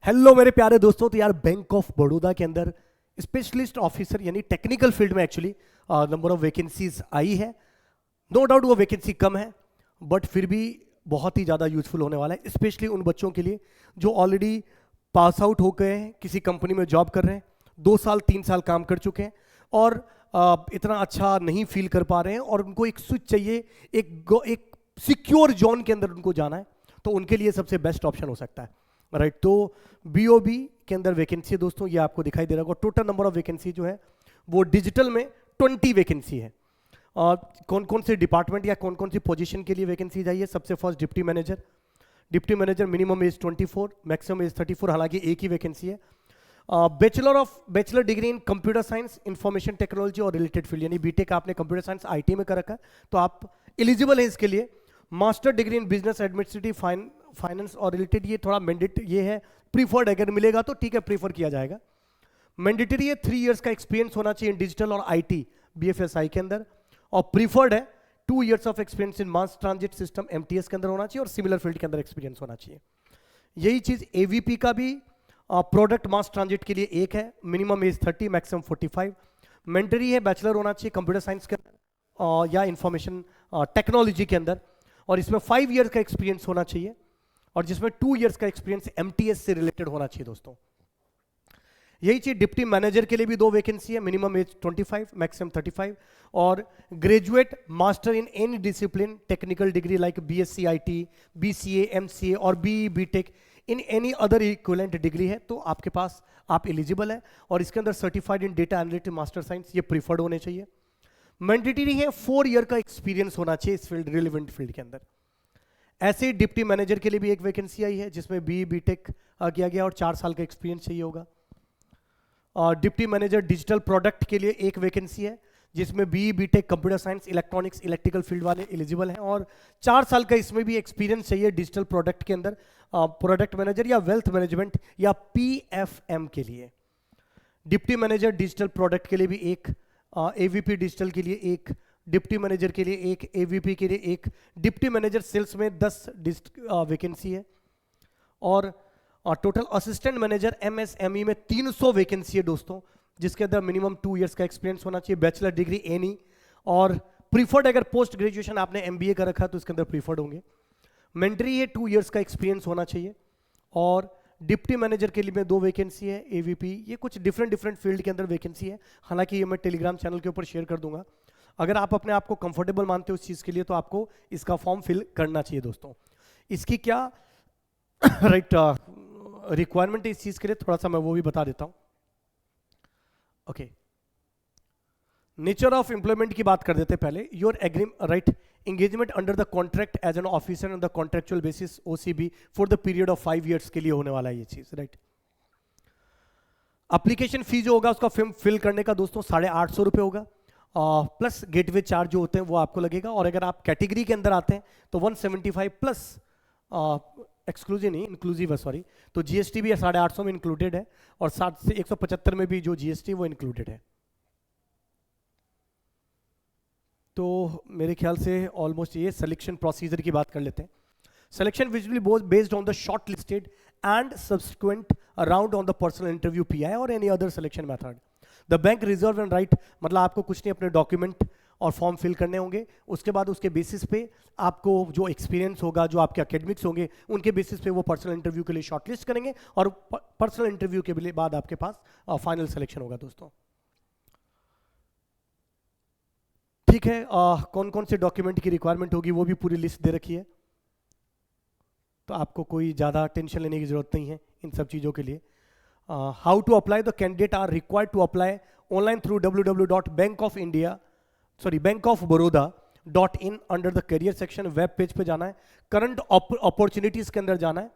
Hello मेरे प्यारे दोस्तों। तो यार बैंक ऑफ बड़ौदा के अंदर स्पेशलिस्ट ऑफिसर यानी टेक्निकल फील्ड में एक्चुअली नंबर ऑफ वैकेंसीज आई है। नो डाउट वो वैकेंसी कम है बट फिर भी बहुत ही ज़्यादा यूजफुल होने वाला है, स्पेशली उन बच्चों के लिए जो ऑलरेडी पास आउट हो गए हैं, किसी कंपनी में जॉब कर रहे हैं, 2 साल 3 साल काम कर चुके हैं और इतना अच्छा नहीं फील कर पा रहे हैं और उनको एक स्विच चाहिए, एक सिक्योर जोन के अंदर उनको जाना है, तो उनके लिए सबसे बेस्ट ऑप्शन हो सकता है। राइट तो बीओबी के अंदर वैकेंसी है दोस्तों, ये आपको दिखाई दे रहा होगा। टोटल नंबर ऑफ वैकेंसी जो है वो डिजिटल में 20 वैकेंसी है। कौन कौन से डिपार्टमेंट या कौन कौन सी पोजीशन के लिए वैकेंसी चाहिए? सबसे first deputy manager. Deputy manager minimum age 24, maximum age 34, हालांकि एक ही वैकेंसी है। Bachelor degree in computer science, information technology और रिलेटेड फील्ड, यानी बीटेक आपने कंप्यूटर साइंस आईटी में कर रखा है तो आप एलिजिबल हैं इसके लिए। Master degree in business administrative finance और रिलेटेड, ये थोड़ा ये है प्रीफर्ड, अगर मिलेगा तो ठीक है, प्रीफर किया जाएगा। मैंडेटरी है 3 इयर्स का एक्सपीरियंस होना चाहिए डिजिटल और आईटी बीएफएसआई के अंदर, और प्रीफर्ड है 2 years of experience in mass transit system MTS के अंदर होना चाहिए और सिमिलर फील्ड के अंदर एक्सपीरियंस होना चाहिए। यही चीज एवीपी का भी प्रोडक्ट मास ट्रांजिट के लिए एक है, मिनिमम एज 30, मैक्सिमम 45। मैंडेटरी है बैचलर होना चाहिए कंप्यूटर साइंस के अंदर या इंफॉर्मेशन टेक्नोलॉजी के अंदर, और इसमें 5 इयर्स का एक्सपीरियंस होना चाहिए और जिसमें 2 इयर्स का एक्सपीरियंस एमटीएस से रिलेटेड होना चाहिए दोस्तों। यही चीज डिप्टी मैनेजर के लिए भी 2 वैकेंसी है, मिनिमम एज 25, मैक्सिमम 35, और graduate master in any discipline technical degree like BSc IT, BCA, MCA और BE BTech in any other equivalent degree है तो आपके पास आप एलिजिबल है, और इसके अंदर सर्टिफाइड इन डेटा एनालिटिक्स मास्टर साइंस, ये प्रीफर्ड होने चाहिए। मैंडेटरी है 4 ईयर का एक्सपीरियंस होना चाहिए इस फील्ड, रिलेवेंट फील्ड के अंदर। ऐसे ही डिप्टी मैनेजर के लिए भी एक वैकेंसी आई है जिसमें बी बीटेक किया गया और 4 साल का एक्सपीरियंस चाहिए होगा। डिप्टी मैनेजर डिजिटल प्रोडक्ट के लिए एक वैकेंसी है जिसमें B BTech computer science electronics electrical field वाले एलिजिबल हैं, और 4 साल का इसमें भी एक्सपीरियंस चाहिए डिजिटल प्रोडक्ट के अंदर, प्रोडक्ट मैनेजर या वेल्थ मैनेजमेंट या पीएफएम के लिए। डिप्टी मैनेजर डिजिटल प्रोडक्ट के लिए भी एक, एवीपी डिजिटल के लिए एक, डिप्टी मैनेजर के लिए एक, एवीपी के लिए एक, डिप्टी मैनेजर सेल्स में 10 वैकेंसी है, और टोटल असिस्टेंट मैनेजर एमएसएमई में 300 वैकेंसी है दोस्तों, जिसके अंदर मिनिमम 2 इयर्स का एक्सपीरियंस होना चाहिए, बैचलर डिग्री एनी, और प्रीफर्ड अगर पोस्ट ग्रेजुएशन आपने एमबीए कर रखा तो इसके अंदर प्रीफर्ड होंगे। मेंटरी है 2 इयर्स का एक्सपीरियंस होना चाहिए, और डिप्टी मैनेजर के लिए में 2 वैकेंसी है, एवीपी, ये कुछ डिफरेंट फील्ड के अंदर वैकेंसी है, हालांकि ये मैं टेलीग्राम चैनल के ऊपर शेयर कर दूंगा। अगर आप अपने आप को कंफर्टेबल मानते हो उस चीज़ के लिए तो आपको इसका फॉर्म फिल करना चाहिए दोस्तों। इसकी क्या राइट रिक्वायरमेंट है इस चीज़ के लिए, थोड़ा सा मैं वो भी बता देता हूँ। ओके, नेचर ऑफ एम्प्लॉयमेंट की बात कर देते हैं पहले। Your right engagement under the contract as an officer on the contractual basis OCB for the period of 5 years के लिए होने वाला है ये चीज। राइट, एप्लीकेशन फी जो होगा उसका फिल करने का दोस्तों 850 रुपये होगा, प्लस गेटवे चार्ज जो होते हैं वो आपको लगेगा, और अगर आप कैटेगरी के अंदर आते हैं तो 175 प्लस एक्सक्लूसिव नहीं इंक्लूसिव है, सॉरी, तो जीएसटी भी 850 में इंक्लूडेड है, और 7 से 175 में भी जो जीएसटी वो इंक्लूडेड है। तो मेरे ख्याल से ऑलमोस्ट ये सिलेक्शन प्रोसीजर की बात कर लेते हैं। Selection will be based on the short listed and subsequent round on the personal interview PI और any other selection method. The bank reserve and right, मतलब आपको कुछ नहीं, अपने डॉक्यूमेंट और फॉर्म फिल करने होंगे, उसके बाद उसके बेसिस पे आपको जो एक्सपीरियंस होगा, जो आपके एकेडमिक्स होंगे, उनके बेसिस पे वो पर्सनल इंटरव्यू के लिए शॉर्टलिस्ट करेंगे, और पर्सनल इंटरव्यू के बाद आपके पास फाइनल सिलेक्शन होगा दोस्तों। ठीक है, कौन कौन से डॉक्यूमेंट की रिक्वायरमेंट होगी वो भी पूरी लिस्ट दे रखी है, तो आपको कोई ज़्यादा टेंशन लेने की जरूरत नहीं है इन सब चीज़ों के लिए। How to apply? The candidate are required to apply online through www.bankofbaroda.in under the career section. Web page पे जाना है, करंट अपॉर्चुनिटीज के अंदर जाना है,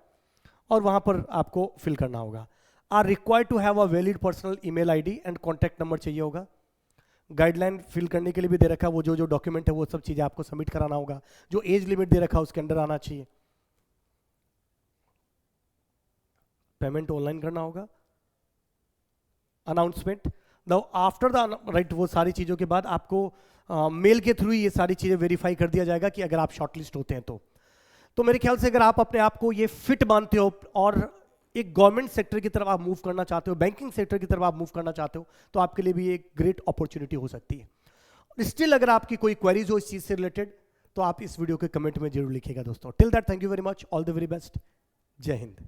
और वहां पर आपको फिल करना होगा। Are required to have a valid personal email ID and contact number चाहिए होगा। गाइडलाइन फिल करने के लिए भी दे रखा है, वो जो डॉक्यूमेंट है वो सब चीज़ें आपको सबमिट कराना होगा, जो एज लिमिट दे रखा है उसके अंदर आना चाहिए। पेमेंट ऑनलाइन करना होगा। अनाउंसमेंट आफ्टर द राइट, वो सारी चीज़ों के बाद आपको मेल के थ्रू ये सारी चीज़ें वेरीफाई कर दिया जाएगा कि अगर आप शॉर्टलिस्ट होते हैं तो मेरे ख्याल से अगर आप अपने आप को ये फिट मानते हो और एक गवर्नमेंट सेक्टर की तरफ आप मूव करना चाहते हो, बैंकिंग सेक्टर की तरफ आप मूव करना चाहते हो, तो आपके लिए भी एक ग्रेट अपॉर्चुनिटी हो सकती है। स्टिल अगर आपकी कोई क्वेरीज हो इस चीज से रिलेटेड तो आप इस वीडियो के कमेंट में जरूर लिखिएगा दोस्तों। Till that, thank you very much, all the very best, जय हिंद।